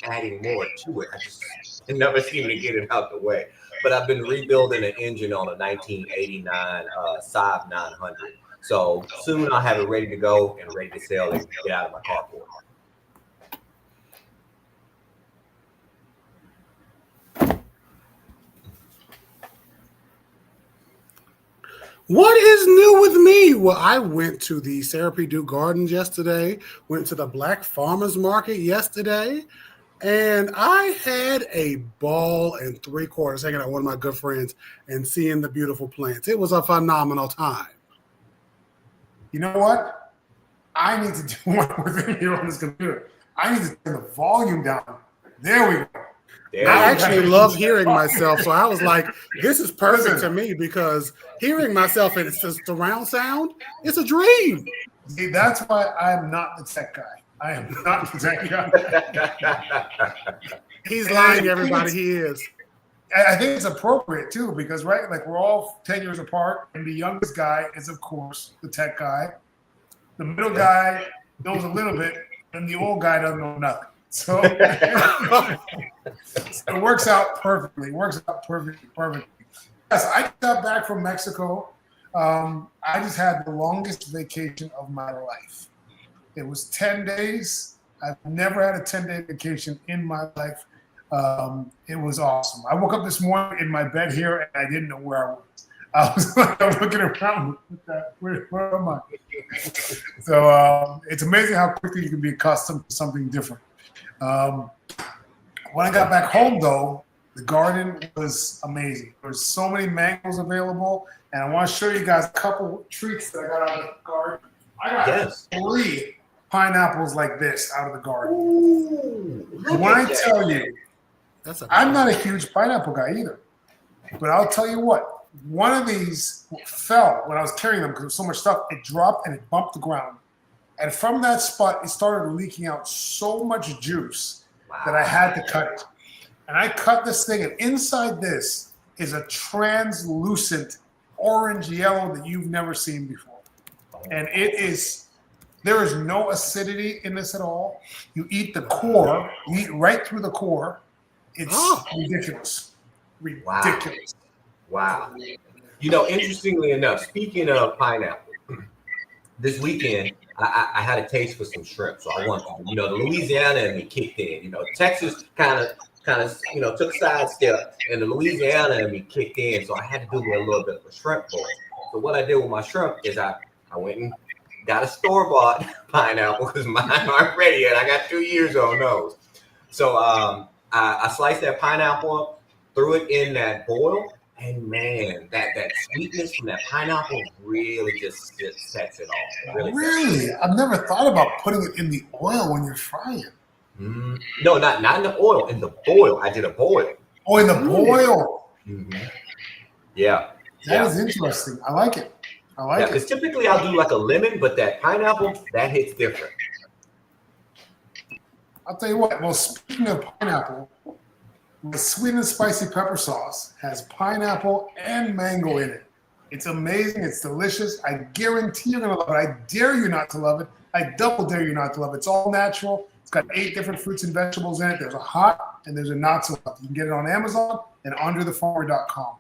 adding more to it. I just never seem to get it out the way. But I've been rebuilding an engine on a 1989 Saab 900. So soon I'll have it ready to go and ready to sell and get out of my carport. What is new with me? Well, I went to the Sarah Purdue Gardens yesterday, went to the Black Farmers Market yesterday, and I had a ball and 3/4 hanging out with one of my good friends and seeing the beautiful plants. It was a phenomenal time. You know what? I need to do one within here on this computer. I need to turn the volume down. There we go. I actually love hearing myself, so I was like, this is perfect to me because hearing myself and it's just surround sound, it's a dream. See, that's why I'm not the tech guy. I am not the tech guy. He's lying, everybody. He is. I think it's appropriate too because, right, like we're all 10 years apart, and the youngest guy is, of course, the tech guy. The middle guy knows a little bit, and the old guy doesn't know nothing. So it works out perfectly. Perfectly. Yes, I got back from Mexico. I just had the longest vacation of my life. It was 10 days. I've never had a 10-day vacation in my life. It was awesome. I woke up this morning in my bed here, and I didn't know where I was. I was looking around. Where am I? So it's amazing how quickly you can be accustomed to something different. When I got back home, though, the garden was amazing. There's so many mangoes available, and I want to show you guys a couple treats that I got out of the garden. I got 3 pineapples like this out of the garden. Ooh, when I tell you, I'm not a huge pineapple guy either, but I'll tell you what, one of these fell when I was carrying them because there was so much stuff. It dropped and it bumped the ground. And from that spot, it started leaking out so much juice that I had to cut it. And I cut this thing, and inside this is a translucent orange yellow that you've never seen before. And there is no acidity in this at all. You eat the core, you eat right through the core. It's ridiculous. Ridiculous. Wow. You know, interestingly enough, speaking of pineapple, this weekend, I had a taste for some shrimp, so I wanted to. You know, the Louisiana in me kicked in. You know, Texas kind of, took a sidestep, and the Louisiana in me kicked in, so I had to do me a little bit of a shrimp bowl. So what I did with my shrimp is I went and got a store-bought pineapple because mine aren't ready yet. I got 2 years on those. So I sliced that pineapple up, threw it in that boil. And man, that sweetness from that pineapple really just sets it off. Really? I've never thought about putting it in the oil when you're frying. No, not in the oil, in the boil. I did a boil. Oh, in the boil. Mm-hmm. Yeah. That is interesting. I like it. Because typically I'll do like a lemon, but that pineapple, that hits different. I'll tell you what. Well, speaking of pineapple, the sweet and spicy pepper sauce has pineapple and mango in it. It's amazing. It's delicious. I guarantee you're going to love it. I dare you not to love it. I double dare you not to love it. It's all natural. It's got 8 different fruits and vegetables in it. There's a hot and there's a not so hot. You can get it on Amazon and underthefarmer.com.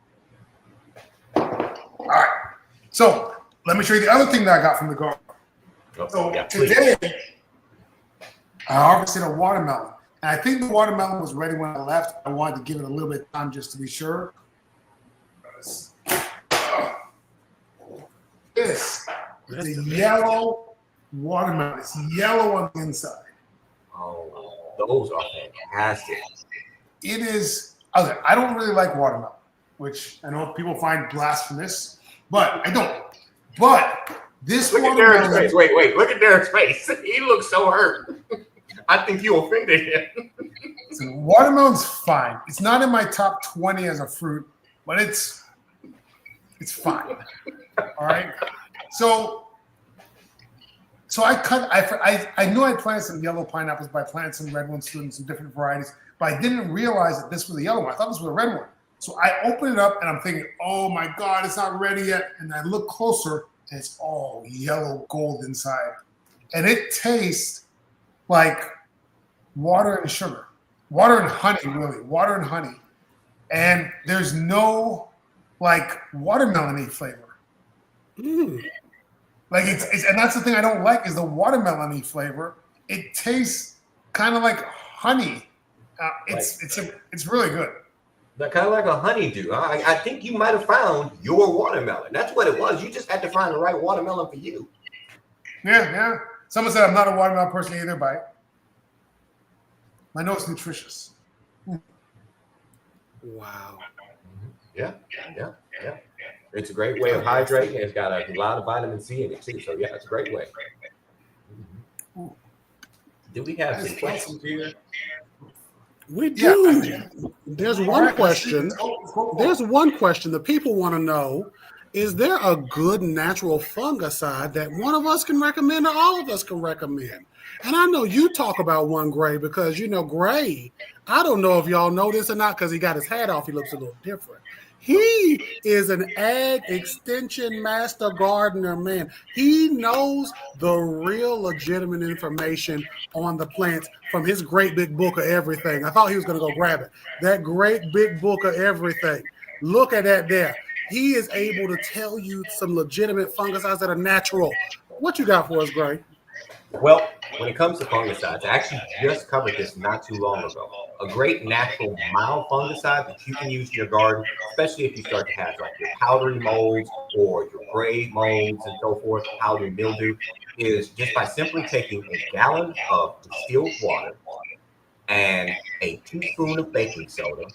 All right. So let me show you the other thing that I got from the garden. Today, I harvested a watermelon. And I think the watermelon was ready when I left. I wanted to give it a little bit of time just to be sure. This is a yellow watermelon. It's yellow on the inside. Oh, those are fantastic. It is. Okay, I don't really like watermelon, which I know people find blasphemous, but I don't. But this look watermelon. At Derek's face. Wait. Look at Derek's face. He looks so hurt. I think you offended him. So watermelon's fine. It's not in my top 20 as a fruit, but it's fine. All right. So I knew I planted some yellow pineapples, but I planted some red ones too and some different varieties. But I didn't realize that this was a yellow one. I thought this was a red one. So I opened it up and I'm thinking, oh my God, it's not ready yet. And I look closer and it's all yellow gold inside. And it tastes like water and sugar. water and honey, really, water and honey, and there's no like watermelon-y flavor. Like it's and that's the thing I don't like is the watermelon-y flavor. It tastes kind of like honey. It's really good. That kind of like a honeydew. I think you might have found your watermelon. That's what it was. You just had to find the right watermelon for you. Yeah. Someone said I'm not a watermelon person either, but I know it's nutritious. Wow. Yeah. It's a great way of hydrating. It's got a lot of vitamin C in it too. So yeah, it's a great way. Do we have some questions here? We do. Yeah. There's one question. There's one question the people want to know. Is there a good natural fungicide that one of us can recommend or all of us can recommend? And I know you talk about one, Gray, because, Gray, I don't know if y'all know this or not because he got his hat off. He looks a little different. He is an ag extension master gardener, man. He knows the real legitimate information on the plants from his great big book of everything. I thought he was going to go grab it. That great big book of everything. Look at that there. He is able to tell you some legitimate fungicides that are natural. What you got for us, Gray? Well, when it comes to fungicides, I actually just covered this not too long ago. A great natural mild fungicide that you can use in your garden, especially if you start to have like your powdery molds or your gray molds and so forth, powdery mildew, is just by simply taking a gallon of distilled water and a teaspoon of baking soda,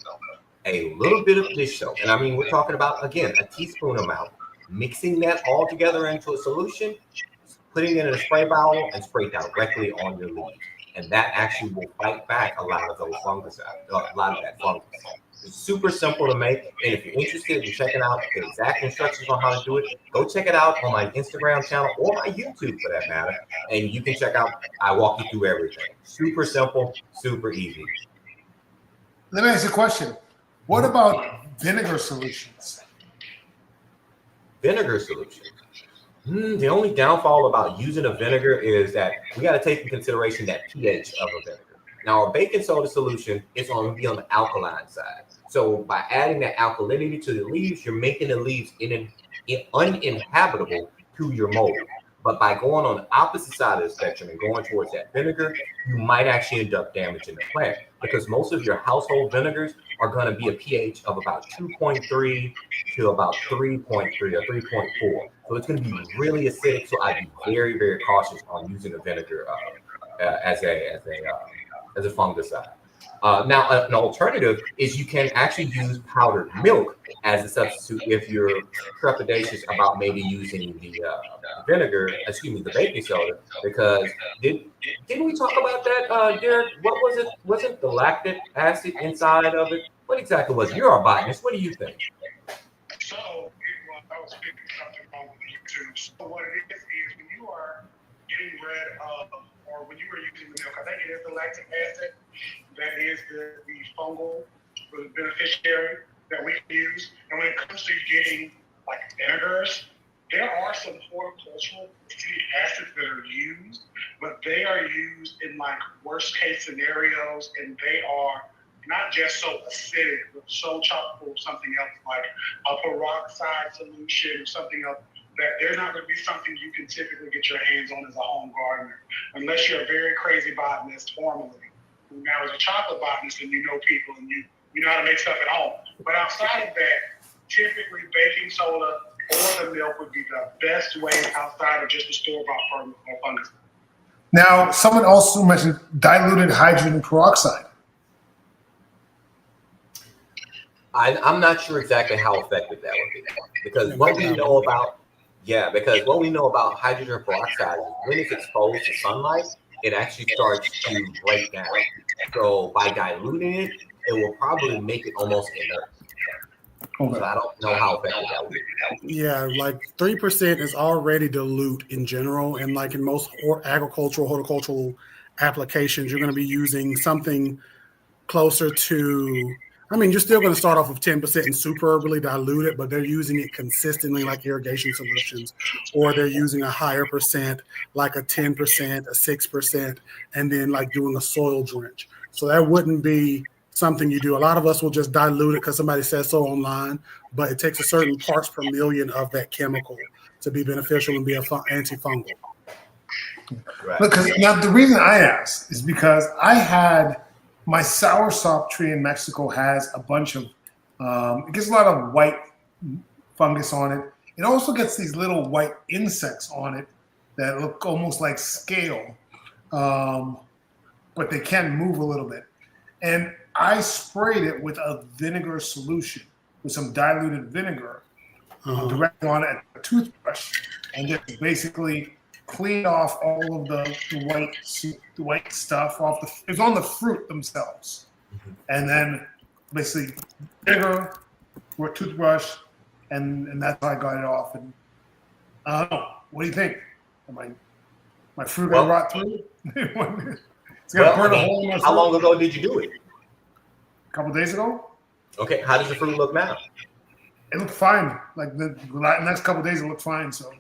a little bit of dish soap, and I mean we're talking about, again, a teaspoon amount, mixing that all together into a solution, putting it in a spray bottle and spray directly on your leaves. And that actually will fight back a lot of those fungicides, a lot of that fungus. It's super simple to make. And if you're interested in checking out the exact instructions on how to do it, go check it out on my Instagram channel or my YouTube for that matter. And you can check out, I walk you through everything. Super simple, super easy. Let me ask you a question. What about vinegar solutions? Vinegar solutions. The only downfall about using a vinegar is that we got to take into consideration that pH of a vinegar. Now, a baking soda solution is going to be on the alkaline side. So by adding that alkalinity to the leaves, you're making the leaves uninhabitable to your mold. But by going on the opposite side of the spectrum and going towards that vinegar, you might actually end up damaging the plant because most of your household vinegars are going to be a pH of about 2.3 to about 3.3 or 3.4. So it's going to be really acidic. So I'd be very, very cautious on using a vinegar as a fungicide. Now, an alternative is you can actually use powdered milk as a substitute if you're trepidatious about maybe using the the baking soda, because didn't we talk about that, Derek? What was it? Wasn't the lactic acid inside of it? What exactly was it? You're a botanist. What do you think? So, I was speaking something wrong with YouTube. So what it is when you are getting rid of, or when you are using the milk, I think it is the lactic acid that is the fungal beneficiary that we can use. And when it comes to getting like vinegars, there are some horticultural acids that are used, but they are used in like worst case scenarios, and they are not just so acidic, but so chock full of something else like a peroxide solution or something else, that they're not going to be something you can typically get your hands on as a home gardener, unless you're a very crazy botanist formally. Now, as a chocolate botanist, and you know people and you know how to make stuff at home. But outside of that, typically baking soda or the milk would be the best way outside of just the store-bought fungus. Now, someone also mentioned diluted hydrogen peroxide. I'm not sure exactly how effective that would be, because what we know about hydrogen peroxide is when it's exposed to sunlight, it actually starts to break down. So by diluting it, it will probably make it almost inert. Okay. So I don't know how effective that would be. Yeah, like 3% is already dilute in general, and like in most horticultural applications, you're going to be using something closer to. I mean, you're still going to start off with 10% and superbly dilute it, but they're using it consistently like irrigation solutions, or they're using a higher percent, like a 10%, a 6%, and then like doing a soil drench. So that wouldn't be something you do. A lot of us will just dilute it because somebody says so online, but it takes a certain parts per million of that chemical to be beneficial and be antifungal. Right. Because now the reason I asked is because I had my soursop tree in Mexico has a bunch of it gets a lot of white fungus on it. It also gets these little white insects on it that look almost like scale, but they can move a little bit. And I sprayed it with a vinegar solution, with some diluted vinegar, directly on it at a toothbrush, and just basically cleaned off all of the white stuff off it was on the fruit themselves. And then basically vinegar with toothbrush, and that's how I got it off. And I don't know. What do you think? Am my fruit gonna rot through? It's gonna burn a hole in my fruit. How long ago did you do it? A couple days ago. Okay, how does the fruit look now? It looked fine. Like the next couple days, it looked fine. So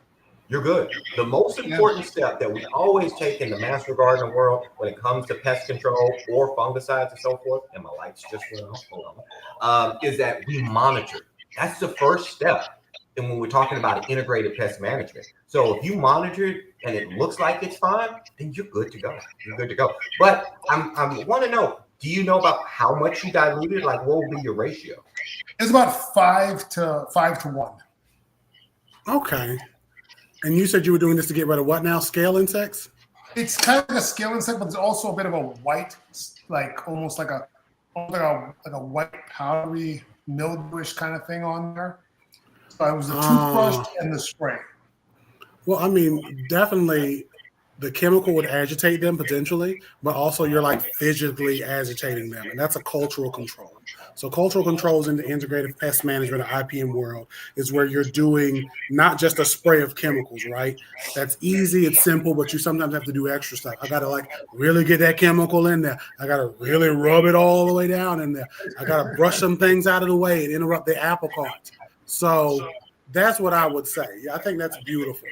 You're good. The most important step that we always take in the master gardener world when it comes to pest control or fungicides and so forth, and my lights just went off, hold on, is that we monitor. That's the first step. And when we're talking about integrated pest management. So if you monitor it and it looks like it's fine, then you're good to go. You're good to go. But I want to know, do you know about how much you diluted? Like, what will be your ratio? it's about 5 to 1. Okay. And you said you were doing this to get rid of what now? Scale insects? It's kind of like a scale insect, but there's also a bit of a white, like almost like a white powdery mildewish kind of thing on there. So it was the toothbrush and the spray. Well, I mean, definitely the chemical would agitate them potentially, but also you're like physically agitating them. And that's a cultural control. So cultural controls in the integrated pest management or IPM world is where you're doing not just a spray of chemicals, right? That's easy, it's simple, but you sometimes have to do extra stuff. I got to like really get that chemical in there. I got to really rub it all the way down in there. I got to brush some things out of the way and interrupt the apple cart. So that's what I would say. Yeah, I think that's beautiful.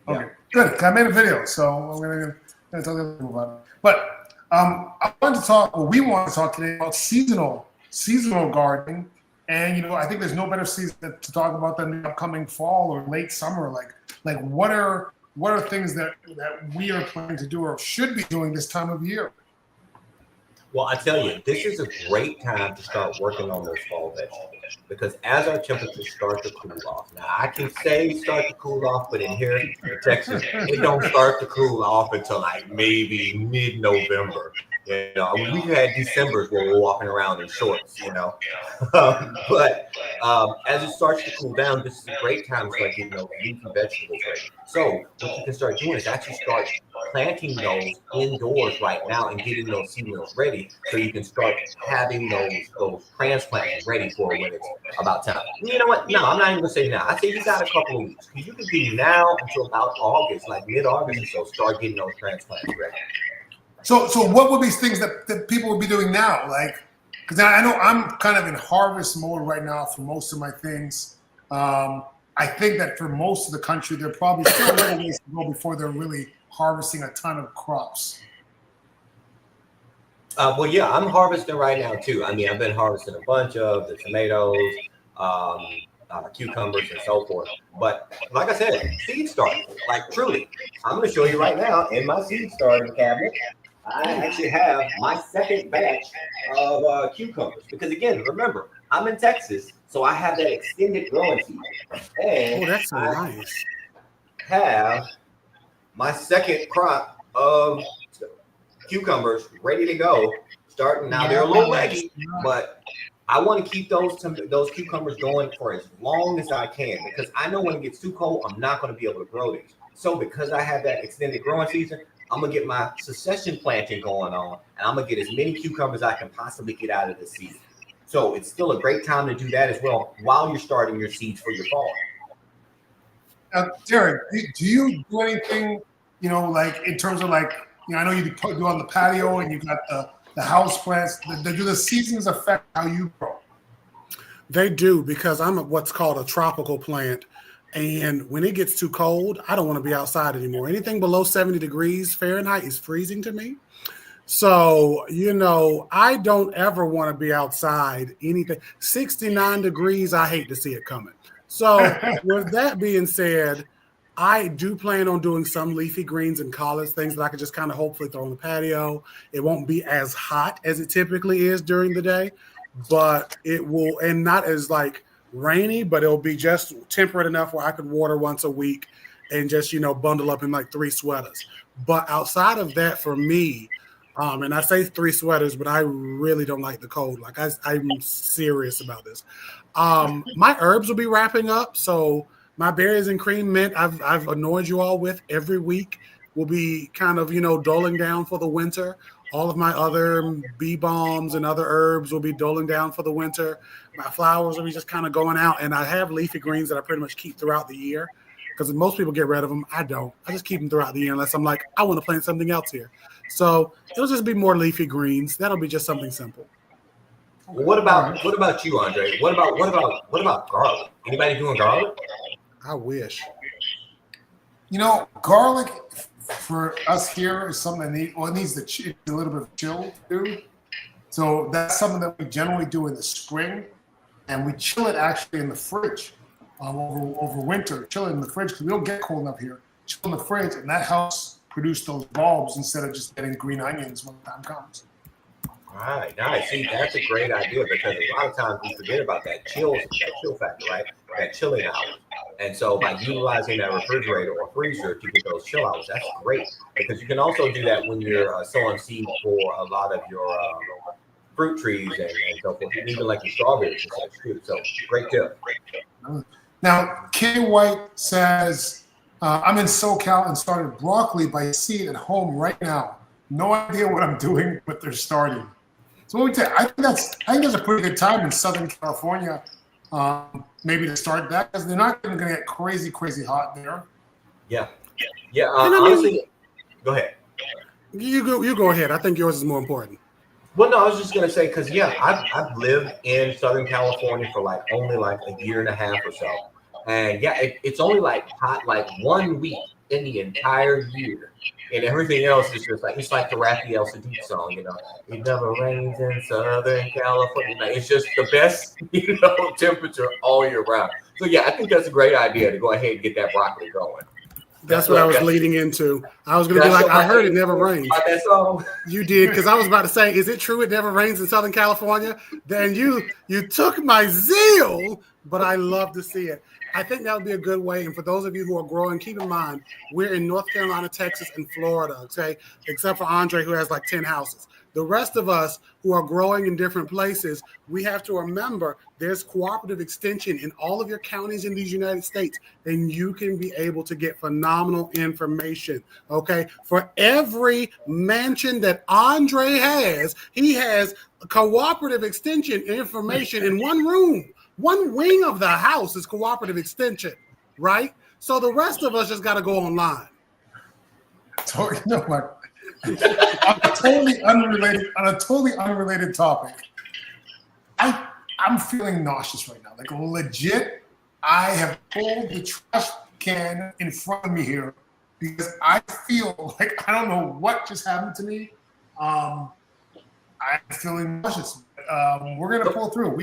Okay, good. I made a video, so I'm gonna tell you about it. But I wanted to talk, or we want to talk today about seasonal gardening, and I think there's no better season to talk about than the upcoming fall or late summer. Like what are things that we are planning to do or should be doing this time of year? Well, I tell you, this is a great time to start working on those fall vegetables because as our temperatures start to cool off, now I can say start to cool off, but in here in Texas, it don't start to cool off until like maybe mid-November. We've had Decembers where we're walking around in shorts, but as it starts to cool down, this is a great time to start getting those leafy vegetables ready. So what you can start doing is actually start planting those indoors right now and getting those seedlings ready so you can start having those transplants ready for when it's about time. You know what? No, I'm not even gonna say now. I say you got a couple of weeks. You can do now until about August, like mid-August or so, start getting those transplants ready. So what would be things that people would be doing now? Like, because I know I'm kind of in harvest mode right now for most of my things. I think that for most of the country, they're probably still a little ways to go before they're really harvesting a ton of crops. Well, yeah, I'm harvesting right now too. I mean, I've been harvesting a bunch of the tomatoes, cucumbers, and so forth. But like I said, seed starting. Like truly, I'm going to show you right now in my seed starting cabinet. I actually have my second batch of cucumbers because again, remember, I'm in Texas, so I have that extended growing season. And that's so nice. Have my second crop of cucumbers ready to go. Starting now, they're a little leggy, but I want to keep those cucumbers going for as long as I can because I know when it gets too cold, I'm not going to be able to grow these. So because I have that extended growing season, I'm going to get my succession planting going on, and I'm going to get as many cucumbers I can possibly get out of this season. So it's still a great time to do that as well while you're starting your seeds for your fall. Now, Derek, do you do anything, like in terms of like, I know you do on the patio and you got the house plants. Do the seasons affect how you grow? They do because I'm what's called a tropical plant. And when it gets too cold, I don't want to be outside anymore. Anything below 70 degrees Fahrenheit is freezing to me. So, I don't ever want to be outside anything. 69 degrees, I hate to see it coming. So, with that being said, I do plan on doing some leafy greens and collards, things that I could just kind of hopefully throw on the patio. It won't be as hot as it typically is during the day, but it will, and not as like rainy, but it'll be just temperate enough where I could water once a week and just, bundle up in like 3 sweaters. But outside of that, for me, and I say 3 sweaters, but I really don't like the cold. Like I'm serious about this. My herbs will be wrapping up. So my berries and cream mint, I've annoyed you all with every week, will be kind of, doling down for the winter. All of my other bee balms and other herbs will be doling down for the winter. My flowers will be just kind of going out. And I have leafy greens that I pretty much keep throughout the year because most people get rid of them. I don't. I just keep them throughout the year unless I'm like, I want to plant something else here. So it'll just be more leafy greens. That'll be just something simple. Well, what about you, Andre? What about garlic? Anybody doing garlic? I wish. Garlic for us here is something that needs a little bit of chill, dude. So that's something that we generally do in the spring, and we chill it actually in the fridge over winter. Chill it in the fridge because we don't get cold enough here. Chill in the fridge, and that helps produce those bulbs instead of just getting green onions when the time comes. All right, nice. See, that's a great idea because a lot of times we forget about that chill factor, right? That chilling hours. And so by utilizing that refrigerator or freezer to get those chill hours, that's great because you can also do that when you're sowing seed for a lot of your fruit trees and so forth, even like your strawberries and such too. So great tip. Now, K White says, I'm in SoCal and started broccoli by seed at home right now. No idea what I'm doing, but they're starting. So what we tell, I think that's a pretty good time in Southern California, maybe to start that because they're not going to get crazy hot there. Yeah. Honestly, go ahead. You go ahead. I think yours is more important. Well, no, I was just gonna say because I've lived in Southern California for only a year and a half or so, and it's only hot 1 week in the entire year. And everything else is just it's like the Raphael Sadiq song, it never rains in Southern California. It's just the best, temperature all year round. So I think that's a great idea to go ahead and get that broccoli going. That's what I was leading into. I was going to be like, I heard it never rains. That song. You did, because I was about to say, is it true it never rains in Southern California? Then you took my zeal, but I love to see it. I think that would be a good way. And for those of you who are growing, keep in mind, we're in North Carolina, Texas, and Florida, okay? Except for Andre, who has 10 houses. The rest of us who are growing in different places, we have to remember there's cooperative extension in all of your counties in these United States, and you can be able to get phenomenal information, okay? For every mansion that Andre has, he has cooperative extension information in one room. One wing of the house is cooperative extension, right? So the rest of us just got to go online. So, what? On a totally unrelated topic, I'm feeling nauseous right now. Legit, I have pulled the trash can in front of me here because I feel I don't know what just happened to me. I'm feeling nauseous. We're gonna pull through.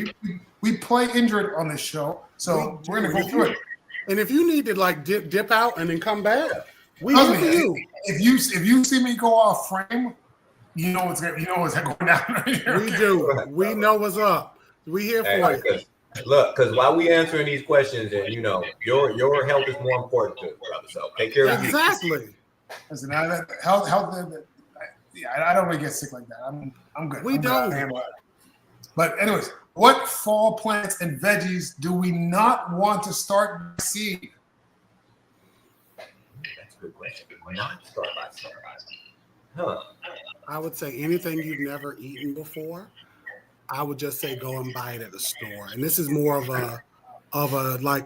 We play injured on this show, so we're gonna go through it. And if you need to dip out and then come back, we here for you. If you see me go off frame, you know what's going down right here. We do. We know what's up. We here for you. Look, because while we answering these questions, and your health is more important to brother. So take care of you. Exactly. Listen, health. I don't really get sick like that. I'm good. We don't. But anyways, what fall plants and veggies do we not want to start by seed? That's a good question. Not start by seed. Huh. I would say anything you've never eaten before. I would just say go and buy it at the store. And this is more of a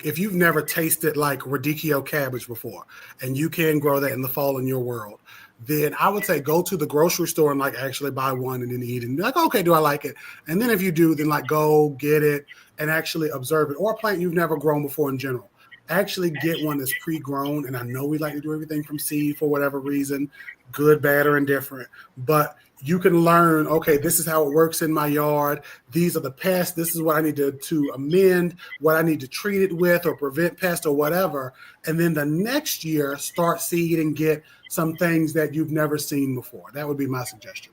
if you've never tasted radicchio cabbage before, and you can grow that in the fall in your world, then I would say go to the grocery store and actually buy one and then eat it. And be okay, do I like it? And then if you do, then go get it and actually observe it. Or a plant you've never grown before in general. Actually get one that's pre-grown. And I know we like to do everything from seed for whatever reason, good, bad, or indifferent. But you can learn, okay, this is how it works in my yard. These are the pests. This is what I need to amend, what I need to treat it with or prevent pests or whatever. And then the next year, start seed and get some things that you've never seen before. That would be my suggestion.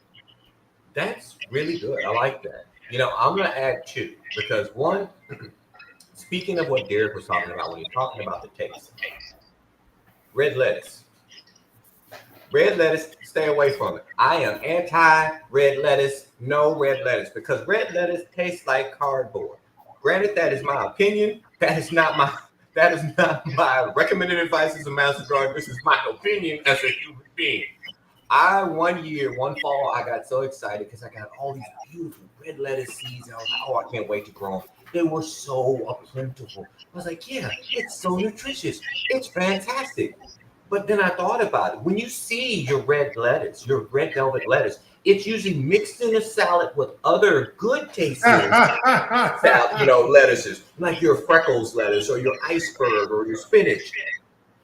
That's really good. I like that. I'm going to add 2 because one, speaking of what Derek was talking about when he's talking about the taste, red lettuce. Red lettuce, stay away from it. I am anti-red lettuce, no red lettuce, because red lettuce tastes like cardboard. Granted, that is my opinion. That is not my recommended advice as a master gardener. This is my opinion as a human being. One fall, I got so excited because I got all these beautiful red lettuce seeds. I was like, oh, I can't wait to grow them. They were so plentiful. I was like, yeah, it's so nutritious. It's fantastic. But then I thought about it. When you see your red lettuce, your red velvet lettuce, it's usually mixed in a salad with other good tasting lettuces, like your freckles lettuce or your iceberg or your spinach.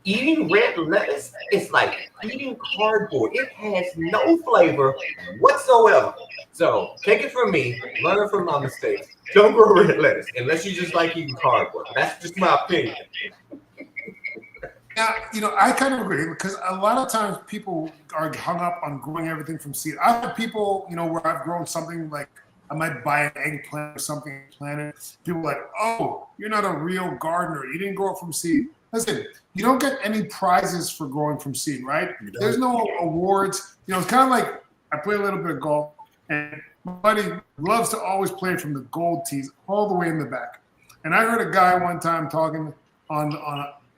Eating red lettuce is like eating cardboard. It has no flavor whatsoever. So take it from me, learn from my mistakes. Don't grow red lettuce unless you just like eating cardboard. That's just my opinion. Yeah, I kind of agree because a lot of times people are hung up on growing everything from seed. I have people, where I've grown something like I might buy an eggplant or something planted. People are like, oh, you're not a real gardener. You didn't grow it from seed. Listen, you don't get any prizes for growing from seed, right? There's no awards. It's kind of like I play a little bit of golf, and my buddy loves to always play from the gold tees all the way in the back. And I heard a guy one time talking on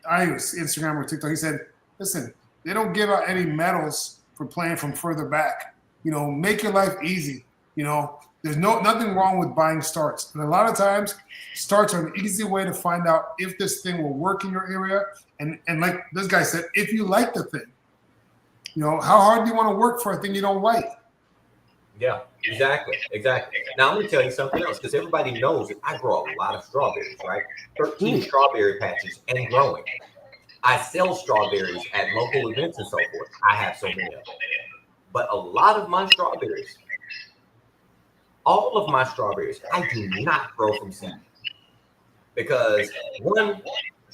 Instagram or TikTok. He said, listen, they don't give out any medals for playing from further back. Make your life easy. There's nothing wrong with buying starts. And a lot of times, starts are an easy way to find out if this thing will work in your area. And like this guy said, if you like the thing, how hard do you want to work for a thing you don't like? Yeah, exactly. Now I'm going to tell you something else because everybody knows that I grow a lot of strawberries, right? 13 strawberry patches and growing. I sell strawberries at local events and so forth. I have so many of them. But a lot of my strawberries, all of my strawberries, I do not grow from seed because one,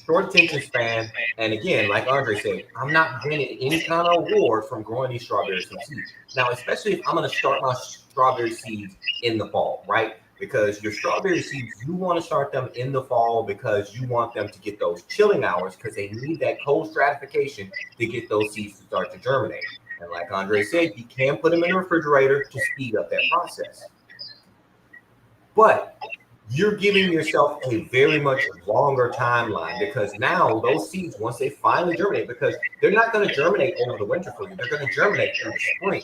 short attention span, and again, like Andre said, I'm not winning any kind of award from growing these strawberries from seeds. Now, especially if I'm going to start my strawberry seeds in the fall, right? Because your strawberry seeds, you want to start them in the fall because you want them to get those chilling hours because they need that cold stratification to get those seeds to start to germinate. And like Andre said, you can put them in the refrigerator to speed up that process. But you're giving yourself a very much longer timeline because now those seeds, once they finally germinate, because they're not going to germinate over the winter for you, they're going to germinate through the spring.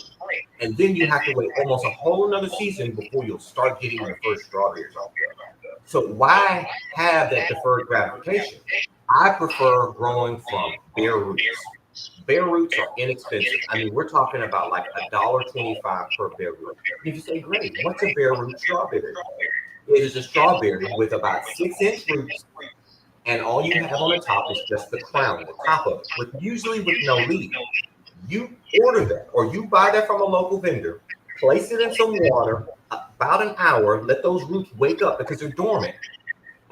And then you have to wait almost a whole another season before you'll start getting your first strawberries off there. So why have that deferred gratification? I prefer growing from bare roots. Bare roots are inexpensive. I mean, we're talking about like $1.25 per bare root. And you say, great, what's a bare root strawberry? It is a strawberry with about 6-inch roots, and all you have on the top is just the crown, the top of it, usually with no leaf. You order that, or you buy that from a local vendor, place it in some water, about an hour, let those roots wake up because they're dormant,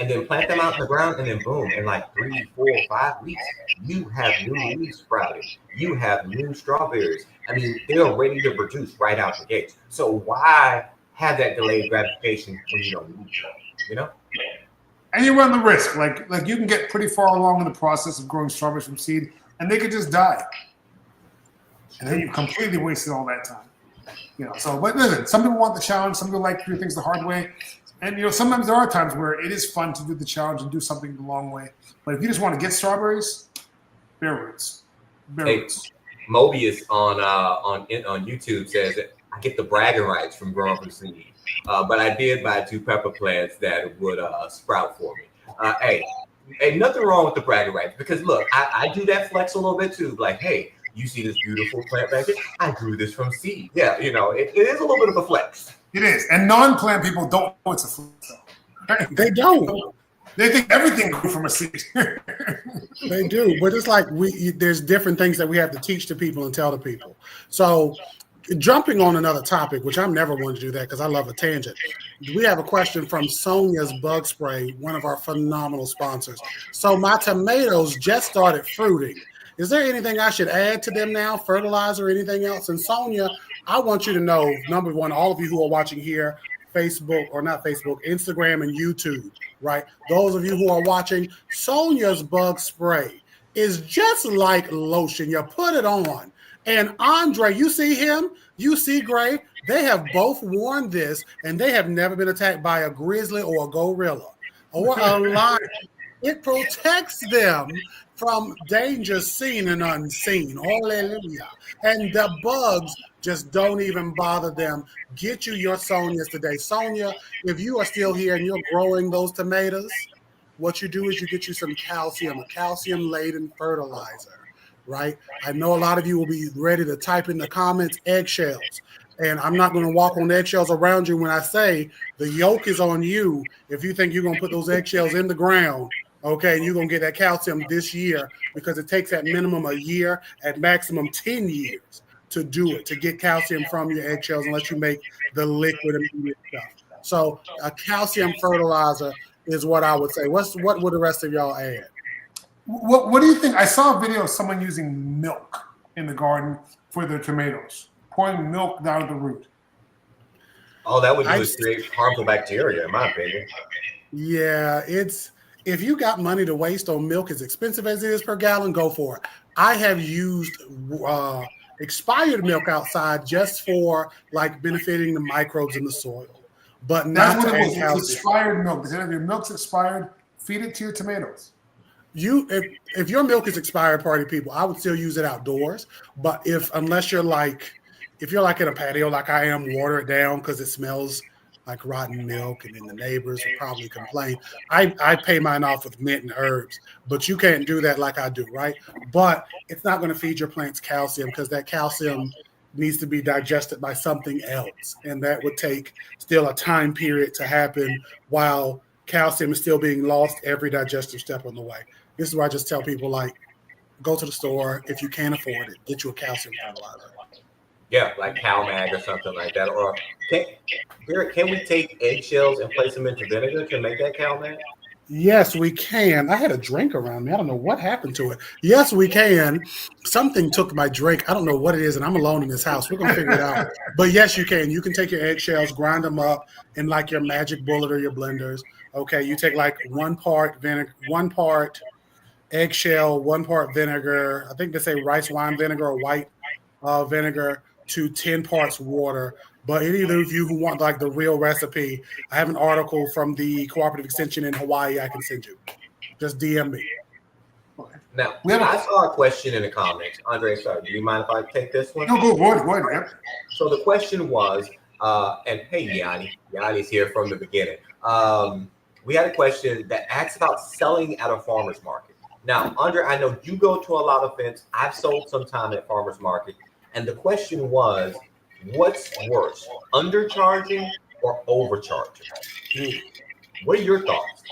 and then plant them out in the ground, and then boom, in like 3, 4, 5 weeks, you have new leaves sprouted. You have new strawberries. I mean, they're ready to produce right out the gate. So why have that delayed gratification when you don't need to, And you run the risk. Like you can get pretty far along in the process of growing strawberries from seed, and they could just die. And then you completely wasted all that time. So, but listen, some people want the challenge. Some people like to do things the hard way. And, sometimes there are times where it is fun to do the challenge and do something the long way. But if you just want to get strawberries, bare roots. Mobius on YouTube says that I get the bragging rights from growing from seed. But I did buy 2 pepper plants that would sprout for me. Hey, nothing wrong with the bragging rights because, look, I do that flex a little bit too. Like, hey, you see this beautiful plant back here? I grew this from seed. Yeah, it is a little bit of a flex. It is. And non-plant people don't know it's a flex, though. They don't. They think everything grew from a seed. They do. But it's like there's different things that we have to teach to people and tell to people. So jumping on another topic, which I'm never one to do that because I love a tangent. We have a question from Sonia's Bug Spray, one of our phenomenal sponsors. So my tomatoes just started fruiting. Is there anything I should add to them now, fertilizer or anything else? And Sonia, I want you to know, number one, all of you who are watching here, Facebook, or not Facebook, Instagram and YouTube, right? Those of you who are watching, Sonia's Bug Spray is just like lotion. You put it on. And Andre, you see him, you see Gray, they have both worn this and they have never been attacked by a grizzly or a gorilla or a lion. It protects them from danger seen and unseen. Hallelujah. And the bugs just don't even bother them. Get you your Sonias today. Sonia, if you are still here and you're growing those tomatoes, what you do is you get you some calcium, a calcium-laden fertilizer, right? I know a lot of you will be ready to type in the comments eggshells. And I'm not going to walk on eggshells around you when I say the yoke is on you if you think you're going to put those eggshells in the ground. Okay, and you're going to get that calcium this year because it takes at minimum a year, at maximum 10 years to do it, to get calcium from your eggshells unless you make the liquid immediate stuff. So a calcium fertilizer is what I would say. What would the rest of y'all add? What do you think? I saw a video of someone using milk in the garden for their tomatoes, pouring milk down at the root. All that would do is create harmful bacteria, in my opinion. Yeah, if you got money to waste on milk, as expensive as it is per gallon, go for it. I have used expired milk outside just for like benefiting the microbes in the soil, but not to add calcium. Expired milk. If your milk's expired, feed it to your tomatoes. If your milk is expired, party people, I would still use it outdoors. But unless you're like in a patio like I am, water it down because it smells like rotten milk, and then the neighbors will probably complain. I pay mine off with mint and herbs, but you can't do that like I do, right? But it's not going to feed your plants calcium because that calcium needs to be digested by something else, and that would take still a time period to happen while calcium is still being lost every digestive step on the way. This is why I just tell people, like, go to the store. If you can't afford it, get you a calcium fertilizer. Yeah, like CalMag or something like that. Or can we take eggshells and place them into vinegar to make that CalMag? Yes, we can. I had a drink around me. I don't know what happened to it. Yes, we can. Something took my drink. I don't know what it is, and I'm alone in this house. We're going to figure it out. But yes, you can. You can take your eggshells, grind them up in like your Magic Bullet or your blenders. Okay, you take like 1 part vinegar, 1 part eggshell, 1 part vinegar. I think they say rice wine vinegar or white vinegar to 10 parts water. But any of you who want like the real recipe, I have an article from the Cooperative Extension in Hawaii I can send you. Just DM me. Now, I saw a question in the comments. Andre, sorry, do you mind if I take this one? No, go ahead. So the question was, and hey, Yanni's here from the beginning. We had a question that asks about selling at a farmer's market. Now, Andre, I know you go to a lot of events. I've sold some time at farmer's market. And the question was, what's worse, undercharging or overcharging? What are your thoughts?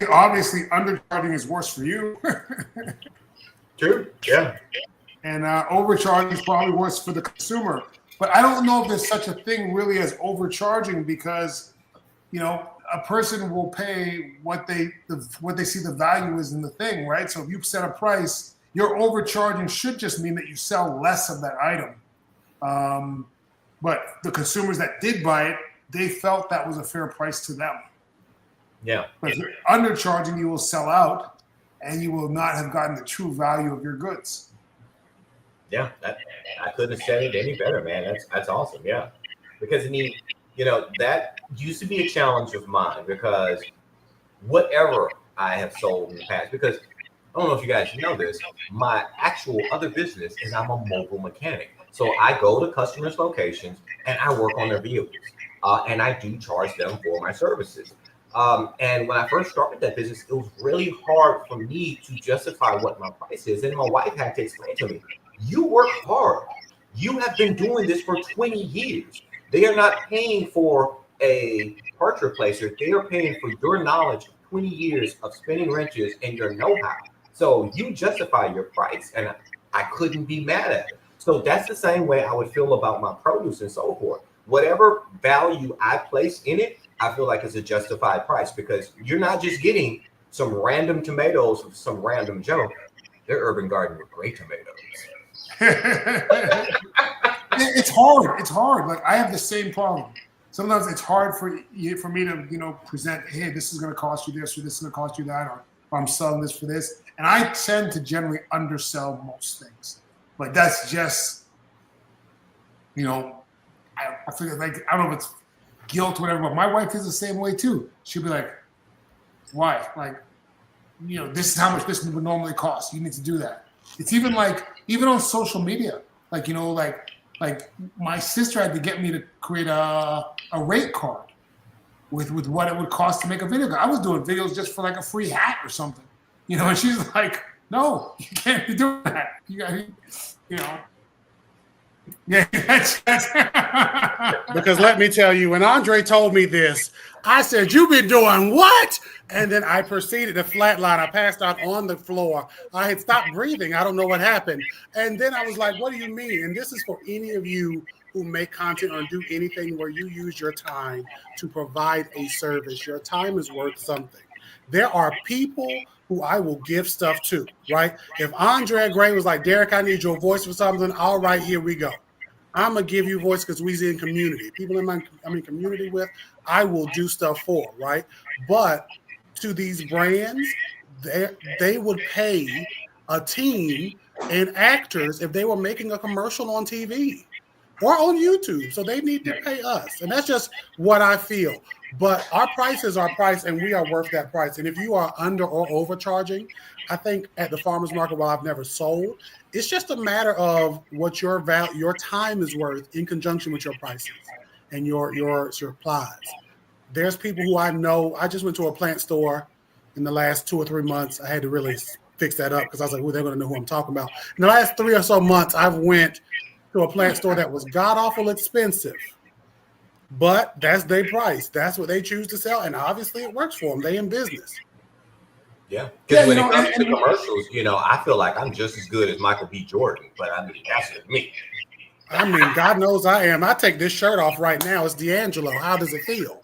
Obviously, undercharging is worse for you. True. Yeah. And overcharging is probably worse for the consumer. But I don't know if there's such a thing really as overcharging because, a person will pay what they see the value is in the thing, right? So if you set a price, your overcharging should just mean that you sell less of that item. But the consumers that did buy it, they felt that was a fair price to them. Yeah. But if you're undercharging, you will sell out and you will not have gotten the true value of your goods. Yeah, I couldn't have said it any better, man. That's awesome. Yeah. Because that used to be a challenge of mine because whatever I have sold in the past, because I don't know if you guys know this, my actual other business is I'm a mobile mechanic. So I go to customers' locations and I work on their vehicles. And I do charge them for my services. And when I first started that business, it was really hard for me to justify what my price is. And my wife had to explain to me, you work hard. You have been doing this for 20 years. They are not paying for a part replacer. They are paying for your knowledge, 20 years of spinning wrenches and your know-how. So you justify your price. And I couldn't be mad at it. So that's the same way I would feel about my produce and so forth. Whatever value I place in it, I feel like it's a justified price, because you're not just getting some random tomatoes from some random Joe. They're Urban Garden with great tomatoes. It's hard. It's hard. Like I have the same problem. Sometimes it's hard for me to, present, hey, this is going to cost you this, or this is going to cost you that, or I'm selling this for this. And I tend to generally undersell most things. But that's just, I feel like, I don't know if it's guilt or whatever, but my wife is the same way too. She'll be like, why? Like, this is how much this would normally cost. You need to do that. It's even on social media, like my sister had to get me to create a rate card with what it would cost to make a video. I was doing videos just for like a free hat or something, and she's like, no, you can't be doing that. You got, Yeah, because let me tell you, when Andre told me this, I said, "You've been doing what?" And then I proceeded to flatline. I passed out on the floor. I had stopped breathing. I don't know what happened. And then I was like, "What do you mean?" And this is for any of you who make content or do anything where you use your time to provide a service. Your time is worth something. There are people who I will give stuff to, right? If Andre Gray was like, "Derek, I need your voice for something," all right, here we go. I'm going to give you voice because we're in community. People I'm in community with, I will do stuff for, right? But to these brands, they would pay a team and actors if they were making a commercial on TV or on YouTube. So they need to pay us. And that's just what I feel. But our price is our price, and we are worth that price. And if you are under or overcharging, I think at the farmer's market, while I've never sold, it's just a matter of what your time is worth in conjunction with your prices and your supplies. There's people who I know. I just went to a plant store in the last 2 or 3 months. I had to really fix that up because I was like, well, they're going to know who I'm talking about. In the last 3 or so months, I've went to a plant store that was god-awful expensive. But that's their price. That's what they choose to sell. And obviously it works for them. They in business. Yeah. Because when it comes to commercials, I feel like I'm just as good as Michael B. Jordan. But I mean, that's just me. I mean, God knows I am. I take this shirt off right now. It's D'Angelo. How does it feel?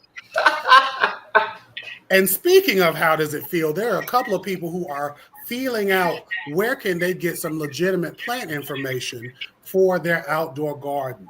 And speaking of how does it feel, there are a couple of people who are feeling out where can they get some legitimate plant information for their outdoor gardens.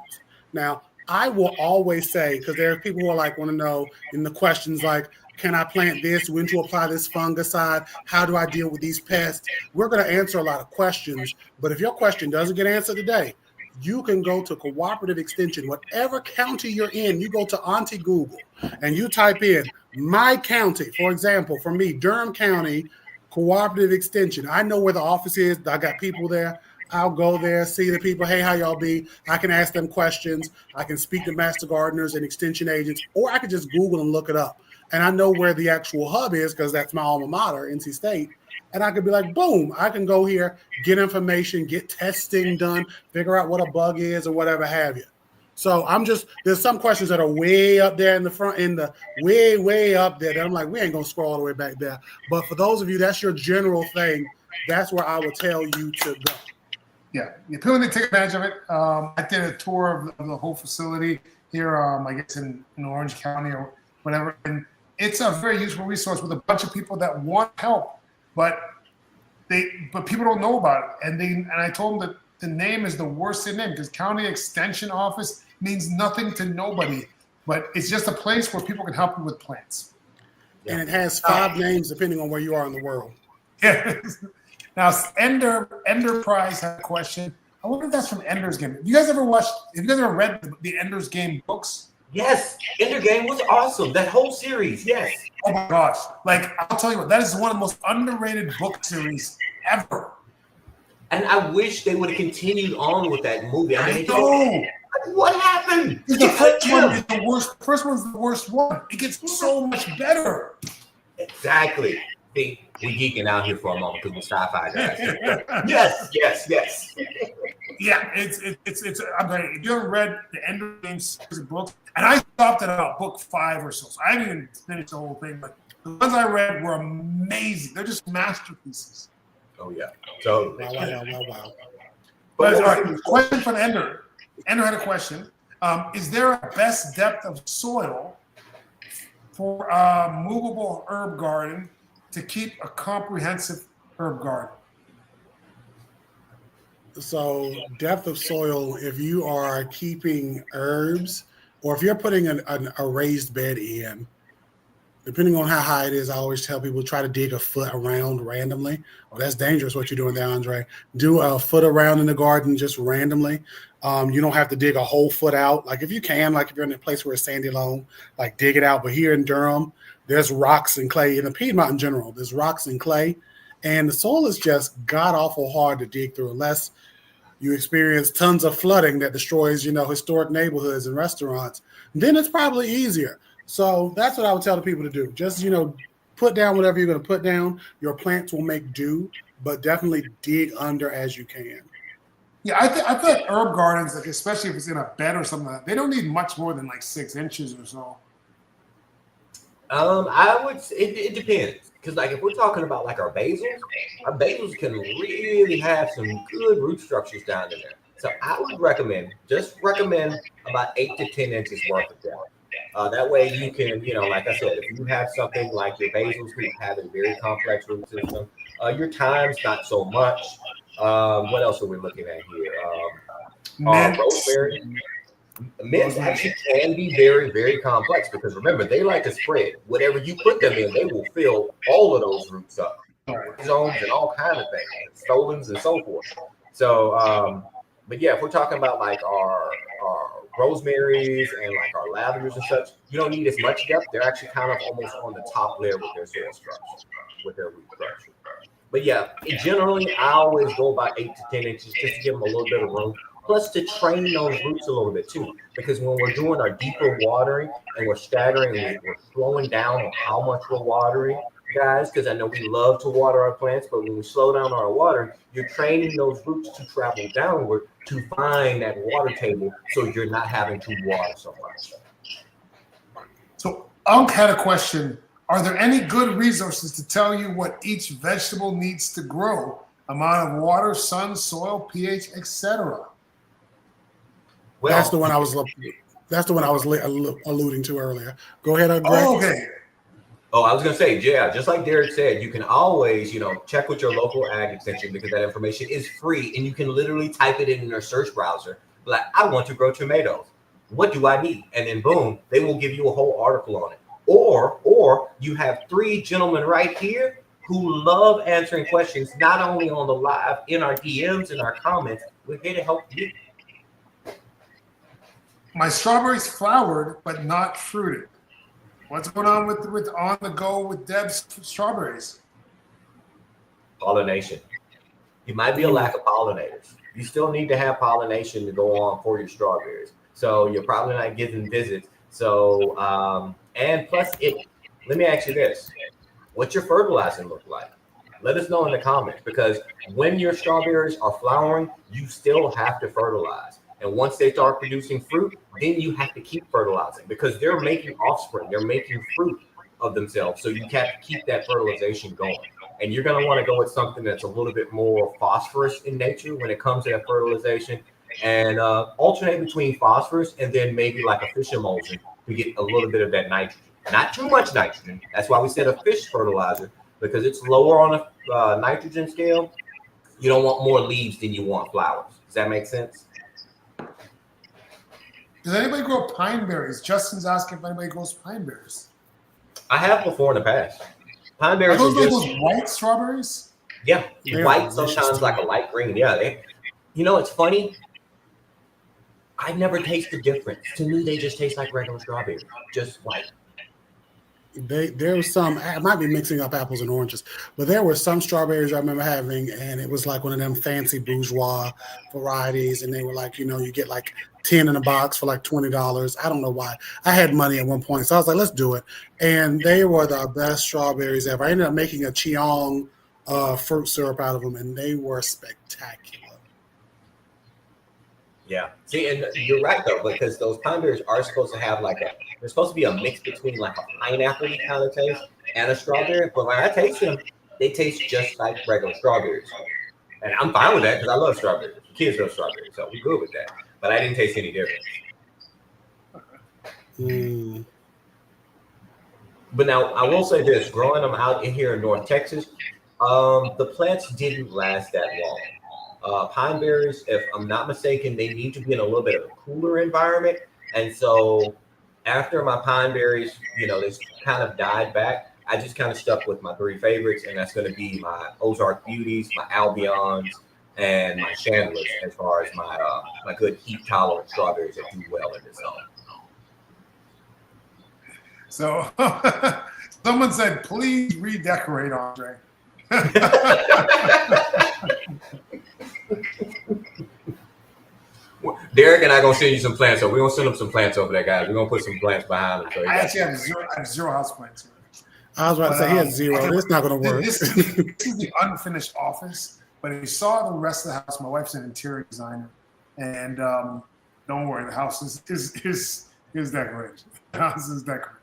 Now, I will always say, because there are people who are want to know in the questions like, can I plant this? When to apply this fungicide? How do I deal with these pests? We're going to answer a lot of questions. But if your question doesn't get answered today, you can go to Cooperative Extension. Whatever county you're in, you go to Auntie Google and you type in my county. For example, for me, Durham County Cooperative Extension. I know where the office is. I got people there. I'll go there, see the people. Hey, how y'all be? I can ask them questions. I can speak to master gardeners and extension agents, or I could just Google and look it up. And I know where the actual hub is because that's my alma mater, NC State. And I could be like, boom, I can go here, get information, get testing done, figure out what a bug is or whatever have you. So there's some questions that are way up there in the front, way up there that I'm like, we ain't going to scroll all the way back there. But for those of you, that's your general thing. That's where I would tell you to go. Yeah, people need to take advantage of it. I did a tour of the whole facility here, I guess in Orange County or whatever. And it's a very useful resource with a bunch of people that want help, but people don't know about it. And I told them that the name is the worst name because County Extension Office means nothing to nobody, but it's just a place where people can help you with plants. And it has 5 names depending on where you are in the world. Yeah. Now, Enterprise had a question. I wonder if that's from Ender's Game. Have you guys ever read the Ender's Game books? Yes. Ender Game was awesome. That whole series. Yes. Oh my gosh. I'll tell you what, that is one of the most underrated book series ever. And I wish they would have continued on with that movie. I know. What happened? The first one is the worst. The first one's the worst one. It gets so much better. Exactly. We're geeking out here for a moment because we're sci-fi guys. Yes. Yeah, it's. I'm sorry. If you ever read the Ender Game series of books, and I stopped at about book 5 or so I didn't even finish the whole thing, but the ones I read were amazing. They're just masterpieces. Oh yeah, totally. Wow. But, all right, question from Ender. Ender had a question. Is there a best depth of soil for a movable herb garden to keep a comprehensive herb garden? So depth of soil, if you are keeping herbs or if you're putting a raised bed in, depending on how high it is, I always tell people try to dig a foot around randomly. Oh, that's dangerous what you're doing there, Andre. Do a foot around in the garden just randomly. You don't have to dig a whole foot out. Like if you can, like if you're in a place where it's sandy loam, like dig it out. But here in Durham, there's rocks and clay. In the Piedmont in general, there's rocks and clay. And the soil is just god-awful hard to dig through unless you experience tons of flooding that destroys, historic neighborhoods and restaurants. Then it's probably easier. So that's what I would tell the people to do. Just, put down whatever you're going to put down. Your plants will make do, but definitely dig under as you can. Yeah, I feel like herb gardens, like especially if it's in a bed or something like that, they don't need much more than like 6 inches or so. I would say it depends. Because like if we're talking about like our basils can really have some good root structures down in there. So I would recommend about 8 to 10 inches worth of depth. That way you can, like I said, if you have something like your basils who have a very complex root system, your thyme's not so much. What else are we looking at here? Rosemary. Mints actually can be very, very complex because remember, they like to spread. Whatever you put them in, they will fill all of those roots up. Zones and all kinds of things, stolons and so forth. So, but yeah, if we're talking about like our rosemaries and like our lavenders and such, you don't need as much depth. They're actually kind of almost on the top layer with their soil structure, with their root structure. But yeah, generally I always go about 8 to 10 inches just to give them a little bit of room. Plus to train those roots a little bit too, because when we're doing our deeper watering and we're staggering and we're slowing down on how much we're watering, guys, because I know we love to water our plants, but when we slow down our watering, you're training those roots to travel downward to find that water table so you're not having to water so much. So Unc had a question. Are there any good resources to tell you what each vegetable needs to grow? Amount of water, sun, soil, pH, etc. Well, That's the one I was alluding to earlier. Go ahead, Greg. Oh, okay. Oh, I was going to say, yeah, just like Derek said, you can always, check with your local ag extension because that information is free and you can literally type it in your search browser. Like, I want to grow tomatoes. What do I need? And then boom, they will give you a whole article on it. Or you have 3 gentlemen right here who love answering questions, not only on the live, in our DMs and our comments. We're here to help you. My strawberries flowered but not fruited. What's going on with on the go with Deb's strawberries? Pollination. It might be a lack of pollinators. You still need to have pollination to go on for your strawberries. So you're probably not getting visits. So and plus let me ask you this. What's your fertilizing look like? Let us know in the comments because when your strawberries are flowering, you still have to fertilize. And once they start producing fruit, then you have to keep fertilizing because they're making offspring. They're making fruit of themselves. So you have to keep that fertilization going. And you're going to want to go with something that's a little bit more phosphorus in nature when it comes to that fertilization and alternate between phosphorus and then maybe like a fish emulsion to get a little bit of that nitrogen. Not too much nitrogen. That's why we said a fish fertilizer because it's lower on a nitrogen scale. You don't want more leaves than you want flowers. Does that make sense? Does anybody grow pine berries? Justin's asking if anybody grows pine berries. I have before in the past. Pine berries are those white strawberries? Yeah, white, sometimes like a light green. Yeah, it's funny. I never taste the difference. To me, they just taste like regular strawberries, just white. There was some, I might be mixing up apples and oranges, but there were some strawberries I remember having, and it was like one of them fancy bourgeois varieties, and they were like, you get like 10 in a box for like $20. I don't know why. I had money at one point, so I was like, let's do it. And they were the best strawberries ever. I ended up making a Cheong fruit syrup out of them, and they were spectacular. Yeah. See, and you're right though, because those pine berries are supposed to have they're supposed to be a mix between like a pineapple kind of taste and a strawberry. But when I taste them, they taste just like regular strawberries. And I'm fine with that because I love strawberries. Kids love strawberries, so we're good with that. But I didn't taste any difference. Mm. But now I will say this: growing them out in here in North Texas, the plants didn't last that long. Pine berries, if I'm not mistaken, they need to be in a little bit of a cooler environment. And so after my pine berries, they kind of died back. I just kind of stuck with my 3 favorites, and that's going to be my Ozark Beauties, my Albions, and my Chandlers as far as my good heat tolerant strawberries that do well in the zone. So someone said, please redecorate, Andre. Derek and I gonna send you some plants, so we're gonna send them some plants over there, guys. We're gonna put some plants behind them. So I actually have zero house plants. I was about to say he has 0. It's not going to work. This is the unfinished office, but if you saw the rest of the house, my wife's an interior designer, and don't worry, the house is decorated. The house is decorated.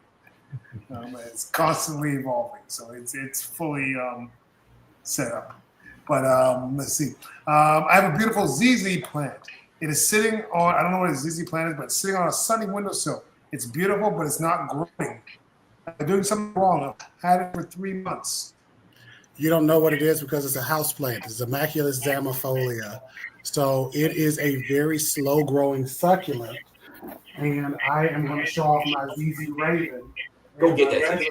It's constantly evolving, so it's fully set up. But let's see. I have a beautiful ZZ plant. It is sitting on, I don't know what a ZZ plant is, but it's sitting on a sunny windowsill. It's beautiful, but it's not growing. I'm doing something wrong. I've had it for 3 months. You don't know what it is because it's a house plant. It's Immaculus Zamifolia. So it is a very slow growing succulent. And I am going to show off my ZZ Raven. Go get that.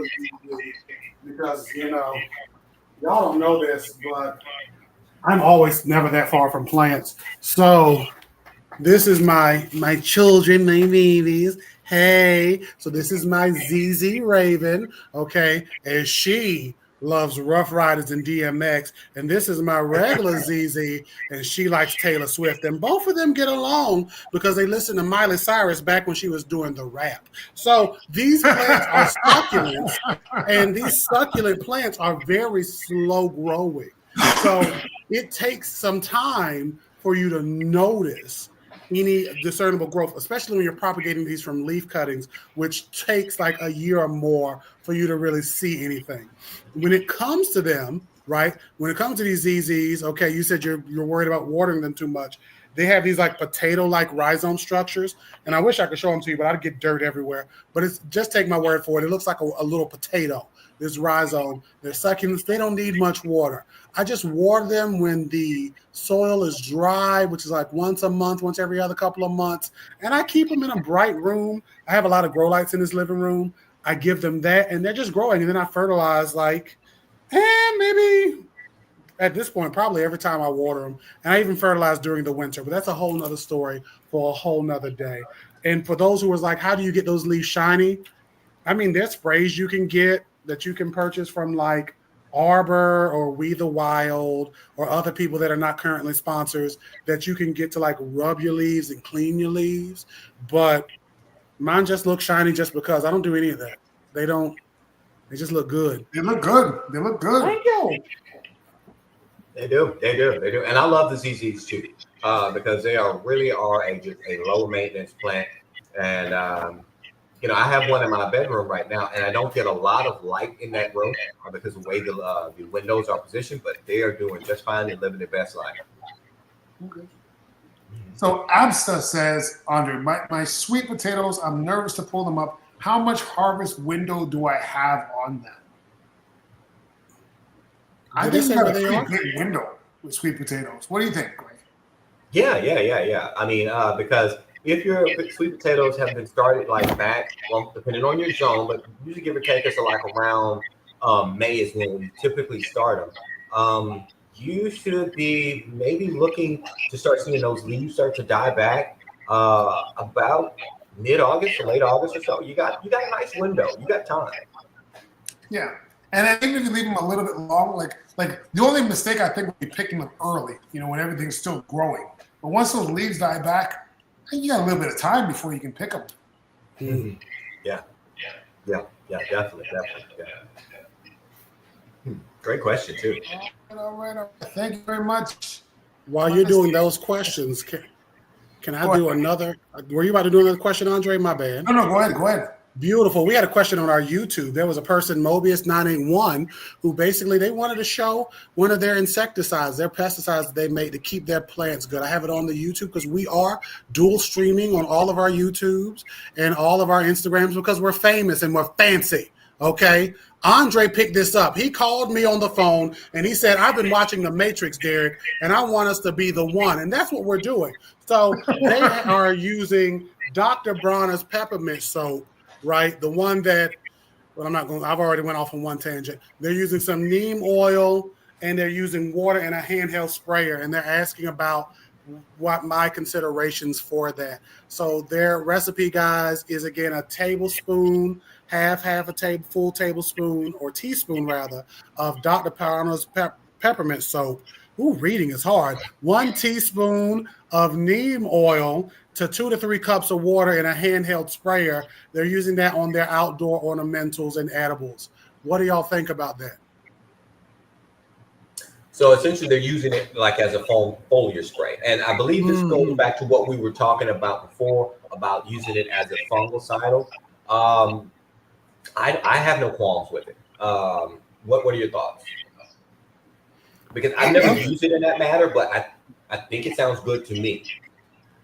Because, y'all don't know this, but I'm always never that far from plants. So this is my children, my babies. Hey, so this is my ZZ Raven, okay? And she loves Rough Riders and DMX. And this is my regular ZZ, and she likes Taylor Swift. And both of them get along because they listen to Miley Cyrus back when she was doing the rap. So these plants are succulents, and these succulent plants are very slow growing. So it takes some time for you to notice any discernible growth, especially when you're propagating these from leaf cuttings, which takes like a year or more for you to really see anything. When it comes to them, right? When it comes to these ZZs, okay, you said you're worried about watering them too much. They have these like potato-like rhizome structures, and I wish I could show them to you, but I'd get dirt everywhere. But it's just take my word for it. It looks like a little potato. This rhizome, they're succulents. They don't need much water. I just water them when the soil is dry, which is like once a month, once every other couple of months. And I keep them in a bright room. I have a lot of grow lights in this living room. I give them that, and they're just growing. And then I fertilize maybe at this point, probably every time I water them. And I even fertilize during the winter. But that's a whole nother story for a whole nother day. And for those who was like, how do you get those leaves shiny? I mean, there's sprays you can get that you can purchase from like Arbor or We the Wild or other people that are not currently sponsors that you can get to like rub your leaves and clean your leaves. But mine just look shiny just because. I don't do any of that. They just look good. They look good. Thank you. They do. And I love the ZZs too, because they really are a low maintenance plant. And I have one in my bedroom right now, and I don't get a lot of light in that room because of the way the windows are positioned, but they are doing just fine and living their best life. Okay. So Absta says, Andre, my sweet potatoes, I'm nervous to pull them up. How much harvest window do I have on them? I think you got a pretty big window with sweet potatoes. What do you think, Greg? Yeah. I mean, because if your sweet potatoes have been started like back, well, depending on your zone, but usually give or take us like around May is when we typically start them. You should be maybe looking to start seeing those leaves start to die back about mid-August or late August or so. You got a nice window. You got time. Yeah. And I think if you leave them a little bit long, like the only mistake I think would be picking them early, when everything's still growing. But once those leaves die back, you got a little bit of time before you can pick them. Mm-hmm. Yeah, definitely. Yeah. Great question too. All right. Thank you very much. While you're doing those questions, can I do another? Were you about to do another question, Andre? My bad. No, go ahead. Beautiful. We had a question on our YouTube. There was a person, Mobius981, who basically they wanted to show one of their insecticides, their pesticides that they make to keep their plants good. I have it on the YouTube because we are dual streaming on all of our YouTubes and all of our Instagrams because we're famous and we're fancy. Okay. Andre picked this up. He called me on the phone and he said, I've been watching The Matrix, Derek, and I want us to be the one. And that's what we're doing. So they are using Dr. Bronner's peppermint soap, right? The one that, well, I've already went off on one tangent. They're using some neem oil and they're using water and a handheld sprayer. And they're asking about what my considerations for that. So their recipe, guys, is again a tablespoon, half a full tablespoon or teaspoon rather of Dr. Bronner's peppermint soap. Ooh, reading is hard. 1 teaspoon of neem oil to 2 to 3 cups of water in a handheld sprayer. They're using that on their outdoor ornamentals and edibles. What do y'all think about that? So essentially, they're using it like as a foliar spray, and I believe this goes back to what we were talking about before about using it as a fungicidal. I have no qualms with it. What are your thoughts? Because I've never used it in that matter, but I think it sounds good to me.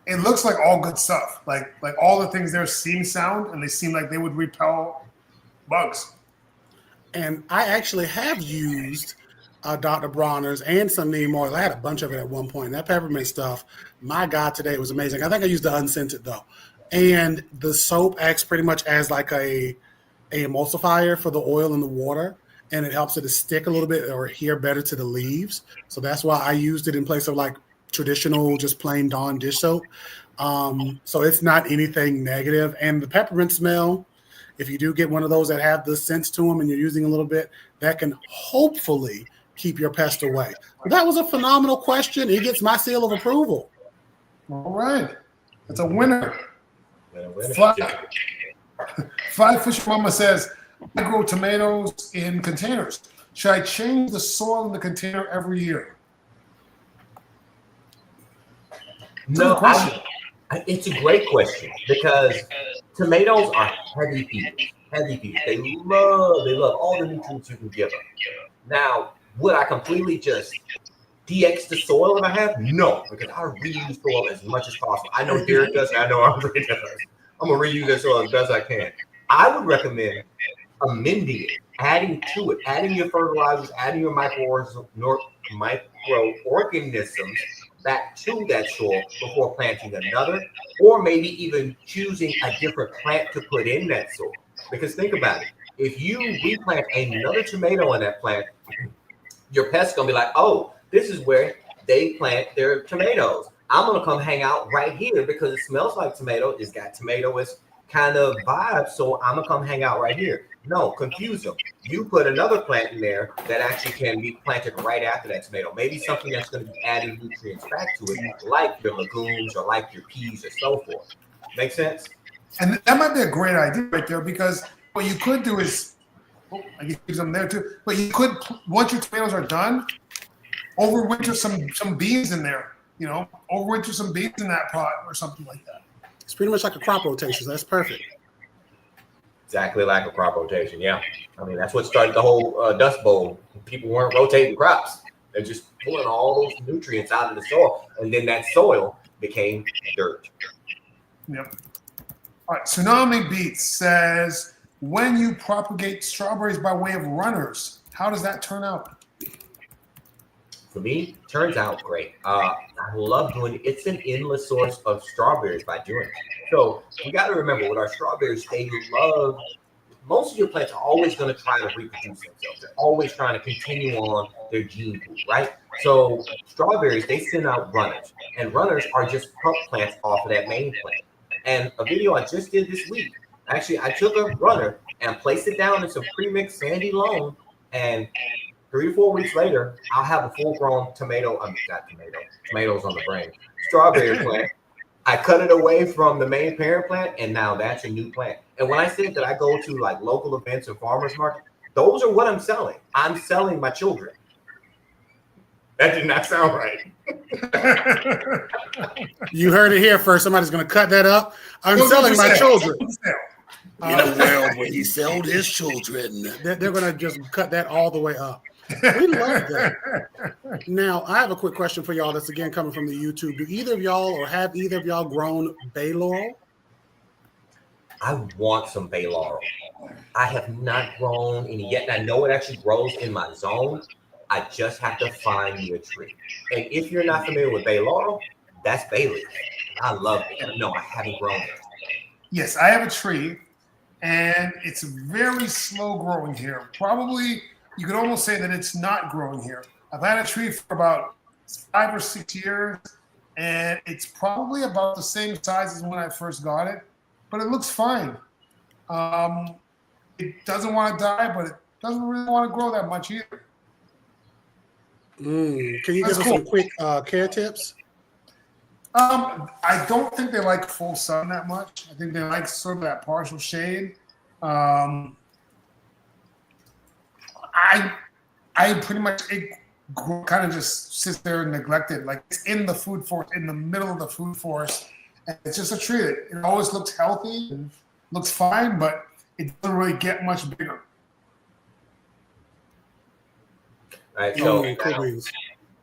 It looks like all good stuff. Like all the things there seem sound, and they seem like they would repel bugs. And I actually have used Dr. Bronner's and some neem oil. I had a bunch of it at one point. And that peppermint stuff, my God, today it was amazing. I think I used the unscented though. And the soap acts pretty much as like a emulsifier for the oil in the water. And it helps it to stick a little bit or adhere better to the leaves. So that's why I used it in place of like traditional, just plain Dawn dish soap. So it's not anything negative. And the peppermint smell, if you do get one of those that have the scents to them and you're using a little bit, that can hopefully keep your pest away. But that was a phenomenal question. It gets my seal of approval. All right. It's a winner. Fly Fish Mama says, I grow tomatoes in containers. Should I change the soil in the container every year? No, it's a great question because tomatoes are heavy feeders. They love all the nutrients you can give them. Now, would I completely just DX the soil if I have? No, because I reuse soil as much as possible. I know Derek does, and I know Andre does. I'm gonna reuse that soil as best I can. I would recommend amending it, adding to it, adding your fertilizers, adding your microorganisms back to that soil before planting another, or maybe even choosing a different plant to put in that soil. Because think about it, if you replant another tomato in that plant, your pest's gonna be like, oh, this is where they plant their tomatoes. I'm gonna come hang out right here because it smells like tomato. It's got tomatoish kind of vibe, so I'm gonna come hang out right here. No, confuse them. You put another plant in there that actually can be planted right after that tomato. Maybe something that's going to be adding nutrients back to it, like your legumes or like your peas or so forth. Make sense? And that might be a great idea right there, because what you could do is, I guess use them there too, but you could, once your tomatoes are done, overwinter some beans in there, overwinter some beans in that pot or something like that. It's pretty much like a crop rotation. So that's perfect. Exactly like a crop rotation, yeah. I mean, that's what started the whole Dust Bowl. People weren't rotating crops. They're just pulling all those nutrients out of the soil, and then that soil became dirt. Yep. All right, Tsunami Beats says, when you propagate strawberries by way of runners, how does that turn out? For me, turns out great. I love doing it. It's an endless source of strawberries by doing it. So you got to remember with our strawberries, most of your plants are always going to try to reproduce themselves. They're always trying to continue on their gene pool, right? So strawberries, they send out runners, and runners are just pup plants off of that main plant. And a video I just did this week, actually, I took a runner and placed it down in some pre-mixed sandy loam, and 3 to 4 weeks later, I'll have a full-grown tomatoes on the brain, strawberry plant. I cut it away from the main parent plant, and now that's a new plant. And when I said that I go to like local events or farmers market, those are what I'm selling. I'm selling my children. That did not sound right. You heard it here first. Somebody's going to cut that up. I'm selling my children. In a world where he sold his children, they're going to just cut that all the way up. We love that. Now, I have a quick question for y'all that's again coming from the YouTube. Do either of y'all or have either of y'all grown bay laurel? I want some bay laurel. I have not grown any yet. And I know it actually grows in my zone. I just have to find me a tree. And if you're not familiar with bay laurel, that's bay leaf. I love it. No, I haven't grown it. Yes, I have a tree, and it's very slow growing here. Probably, you could almost say that it's not growing here. I've had a tree for about 5 or 6 years, and it's probably about the same size as when I first got it, but it looks fine. It doesn't want to die, but it doesn't really want to grow that much either. Can you give us some quick care tips? I don't think they like full sun that much. I think they like sort of that partial shade. I pretty much, it kind of just sits there neglected, like it's in the food forest, in the middle of the food forest. And it's just a tree that it always looks healthy and looks fine, but it doesn't really get much bigger. All right, so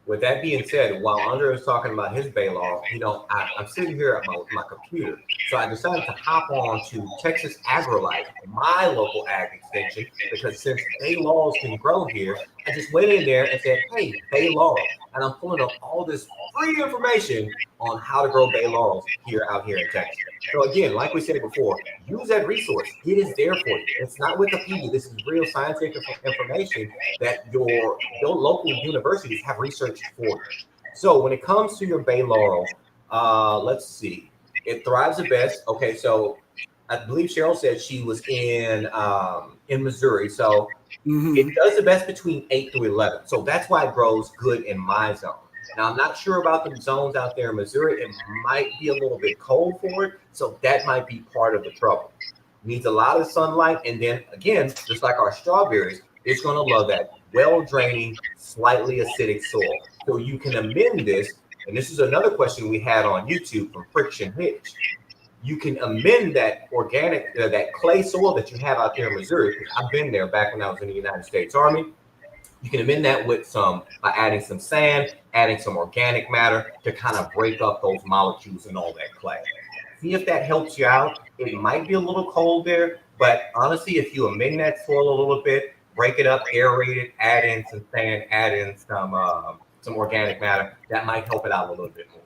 with that being said, while Andre was talking about his bay laurel, I'm sitting here at my computer. So I decided to hop on to Texas AgriLife, my local ag extension, because since bay laurels can grow here, I just went in there and said, hey, bay laurel. And I'm pulling up all this free information on how to grow bay laurels out here in Texas. So again, like we said before, use that resource. It is there for you. It's not Wikipedia. This is real scientific information that your local universities have researched for you. So when it comes to your bay laurel, let's see. It thrives the best. Okay, so I believe Cheryl said she was in Missouri. So it does the best between 8 through 11. So that's why it grows good in my zone. Now, I'm not sure about the zones out there in Missouri. It might be a little bit cold for it. So that might be part of the trouble. Needs a lot of sunlight. And then again, just like our strawberries, it's going to love that well-draining, slightly acidic soil. So you can amend this. And this is another question we had on YouTube from Friction Hitch. You can amend that organic, that clay soil that you have out there in Missouri. I've been there back when I was in the United States Army. You can amend that with by adding some sand, adding some organic matter to kind of break up those molecules and all that clay. See if that helps you out. It might be a little cold there, but honestly, if you amend that soil a little bit, break it up, aerate it, add in some sand, add in some organic matter, that might help it out a little bit more.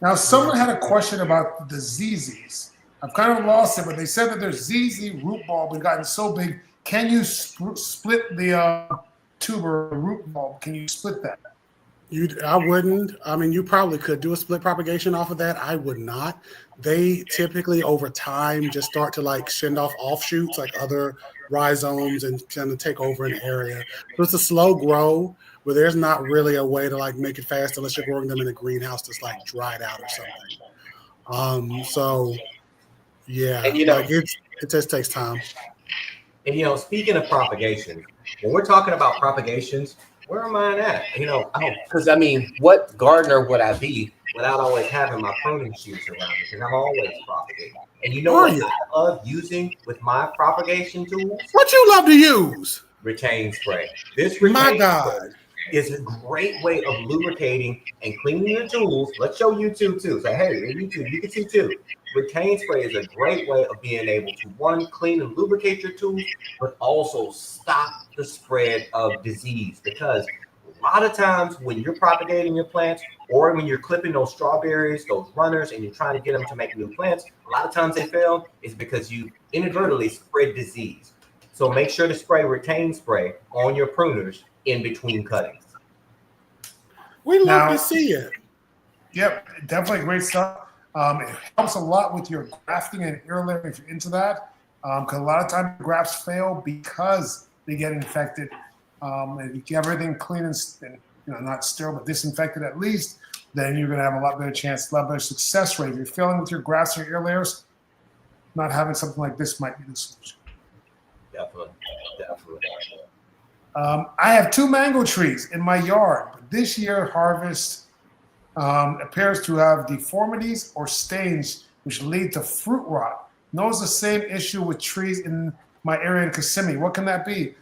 Now, someone had a question about the ZZs. I've kind of lost it, but they said that their ZZ root bulb has gotten so big. Can you split the tuber root bulb? Can you split that? I wouldn't. I mean, you probably could do a split propagation off of that. I would not. They typically over time just start to like send off offshoots like other rhizomes and kind of take over an area. So it's a slow grow where there's not really a way to like make it fast unless you're growing them in a greenhouse that's like dried out or something. So yeah, and, like it just takes time. And speaking of propagation, when we're talking about propagations, where am I at? Because what gardener would I be without always having my pruning shears around me? Because I'm always propagating. And what I love using with my propagation tools? What you love to use? Retain spray. This my God is a great way of lubricating and cleaning your tools. Let's show YouTube too. So hey, YouTube, you can see too. Retain spray is a great way of being able to, one, clean and lubricate your tools, but also stop the spread of disease. Because a lot of times when you're propagating your plants or when you're clipping those strawberries, those runners, and you're trying to get them to make new plants, a lot of times they fail is because you inadvertently spread disease. So make sure to spray Retain spray on your pruners in between cuttings. We love to see it. Yep, definitely great stuff. It helps a lot with your grafting and ear layer if you're into that. Because a lot of times grafts fail because they get infected. And if you have everything clean and not sterile but disinfected at least, then you're going to have a lot better chance, a lot better success rate. If you're failing with your grafts or ear layers, not having something like this might be the solution. Definitely. I have 2 mango trees in my yard, but this year harvest appears to have deformities or stains which lead to fruit rot. Notice the same issue with trees in my area in Kissimmee. What can that be?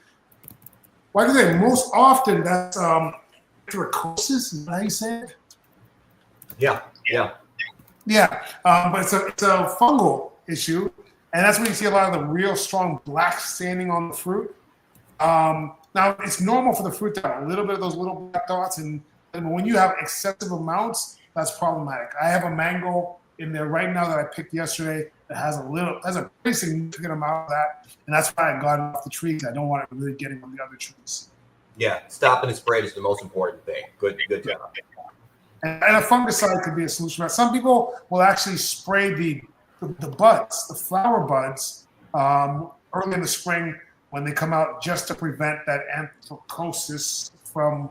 Well, I can say most often that's trichosis. Is that how you say it? Yeah. Yeah, but it's a fungal issue, and that's when you see a lot of the real strong black staining on the fruit. Now, it's normal for the fruit to have a little bit of those little black dots, and when you have excessive amounts, that's problematic. I have a mango in there right now that I picked yesterday that has a pretty significant amount of that, and that's why I got it off the tree. I don't want it really getting on the other trees. Yeah, stopping the spread is the most important thing. Good job. And a fungicide could be a solution. Some people will actually spray the buds, the flower buds, early in the spring when they come out, just to prevent that anthracosis from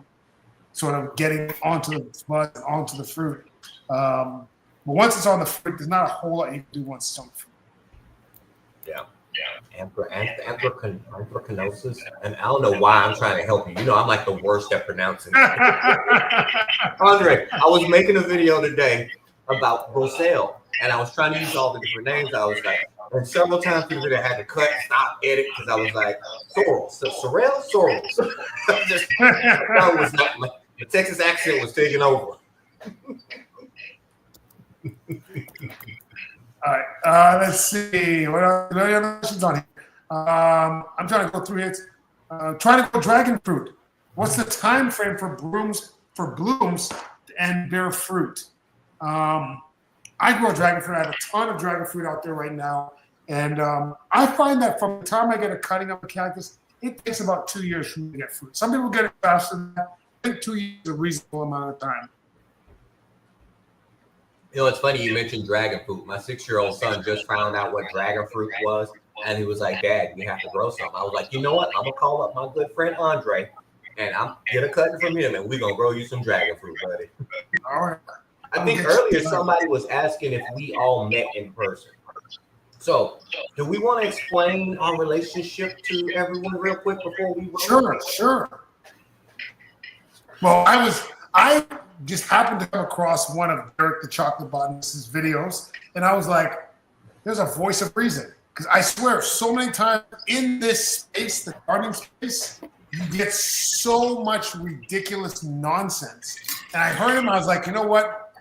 sort of getting onto the bud and onto the fruit. But once it's on the fruit, there's not a whole lot you can do once it's on the fruit. Yeah. Anthracnosis. And I don't know why I'm trying to help you. You know, I'm like the worst at pronouncing it. Andre, I was making a video today about Brussels, and I was trying to use all the different names. I was like, and several times through the video I had to cut, stop, edit, because I was like, Sorrel. That was not the Texas accent was taking over. All right, let's see. What other questions on here? I'm trying to go through it. Trying to grow dragon fruit. What's the time frame for blooms and bear fruit? I grow dragon fruit. I have a ton of dragon fruit out there right now, and I find that from the time I get a cutting of a cactus, it takes about 2 years for me to get fruit. Some people get it faster than that. I think 2 years is a reasonable amount of time. You know, it's funny you mentioned dragon fruit. My 6-year-old son just found out what dragon fruit was, and he was like, Dad, you have to grow some. I was like, you know what? I'm going to call up my good friend Andre, and I'm get a cutting from him, and we're going to grow you some dragon fruit, buddy. All right. I think earlier somebody was asking if we all met in person. So, do we want to explain our relationship to everyone real quick before we roll? Sure. Well, I just happened to come across one of Derek the Chocolate Botanist's videos, and I was like, there's a voice of reason. Because I swear, so many times in this space, the gardening space, you get so much ridiculous nonsense. And I heard him, I was like, you know what?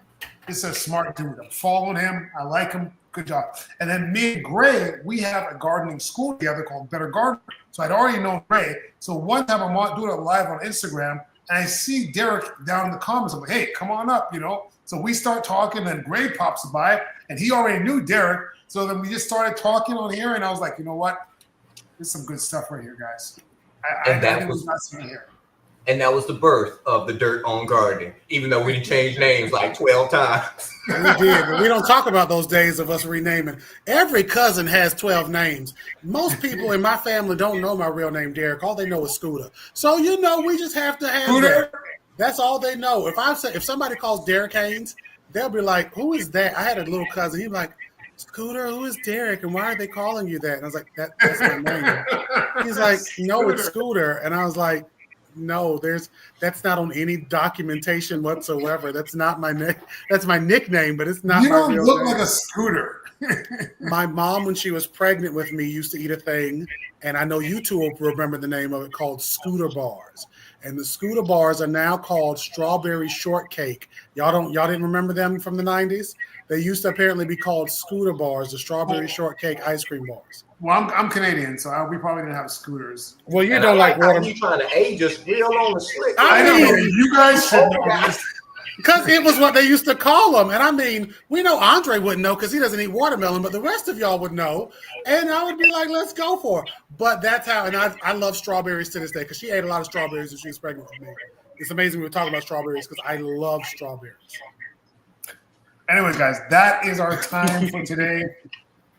This is a smart dude. I'm following him. I like him. Good job. And then me and Gray, we have a gardening school together called Better Gardener. So I'd already known Gray. So one time I'm doing it live on Instagram, and I see Derek down in the comments. I'm like, hey, come on up, you know. So we start talking, and Gray pops by, and he already knew Derek. So then we just started talking on here, and I was like, you know what? There's some good stuff right here, guys. I think we got some here. And that was the birth of the Dirt on Gardening, even though we didn't change names like 12 times. We did, but we don't talk about those days of us renaming. Every cousin has 12 names. Most people in my family don't know my real name, Derek. All they know is Scooter. So, you know, we just have to have that. That's all they know. If somebody calls Derek Haynes, they'll be like, who is that? I had a little cousin. He'd be like, Scooter, who is Derek? And why are they calling you that? And I was like, that's my name. He's like, no, it's Scooter. And I was like, no, that's not on any documentation whatsoever. That's not my name. That's my nickname, but it's not. You don't look name. like a Scooter. My mom, when she was pregnant with me, used to eat a thing, and I know you two will remember the name of it, called Scooter bars. And the Scooter bars are now called strawberry shortcake. Y'all didn't remember them from the 90s? They used to apparently be called Scooter bars, the strawberry shortcake ice cream bars. Well, I'm Canadian, so we probably didn't have Scooters. Well, you don't like water. You trying to age us real on the slick? I know you guys should know this. Because it was what they used to call them. And I mean, we know Andre wouldn't know because he doesn't eat watermelon, but the rest of y'all would know. And I would be like, let's go for it. But that's how, and I love strawberries to this day because she ate a lot of strawberries when she was pregnant with me. It's amazing we were talking about strawberries because I love strawberries. Anyways, guys, that is our time for today.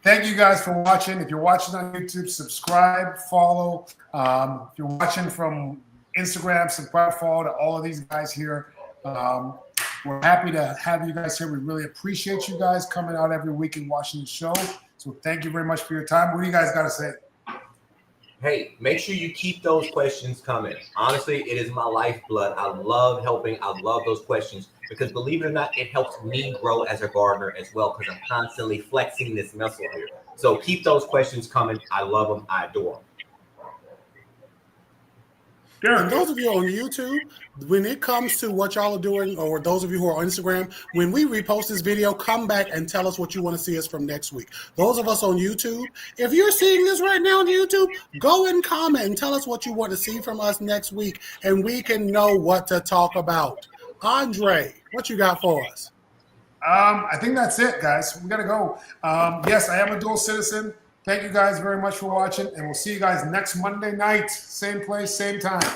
Thank you guys for watching. If you're watching on YouTube, subscribe, follow. If you're watching from Instagram, subscribe, follow to all of these guys here. We're happy to have you guys here. We really appreciate you guys coming out every week and watching the show. So thank you very much for your time. What do you guys got to say? Hey, make sure you keep those questions coming. Honestly, it is my lifeblood. I love helping. I love those questions because believe it or not, it helps me grow as a gardener as well because I'm constantly flexing this muscle here. So keep those questions coming. I love them. I adore them. And those of you on YouTube, when it comes to what y'all are doing, or those of you who are on Instagram, when we repost this video, come back and tell us what you want to see us from next week. Those of us on YouTube, if you're seeing this right now on YouTube, go and comment and tell us what you want to see from us next week, and we can know what to talk about. Andre, what you got for us? I think that's it, guys. We got to go. Yes, I am a dual citizen. Thank you guys very much for watching, and we'll see you guys next Monday night. Same place, same time.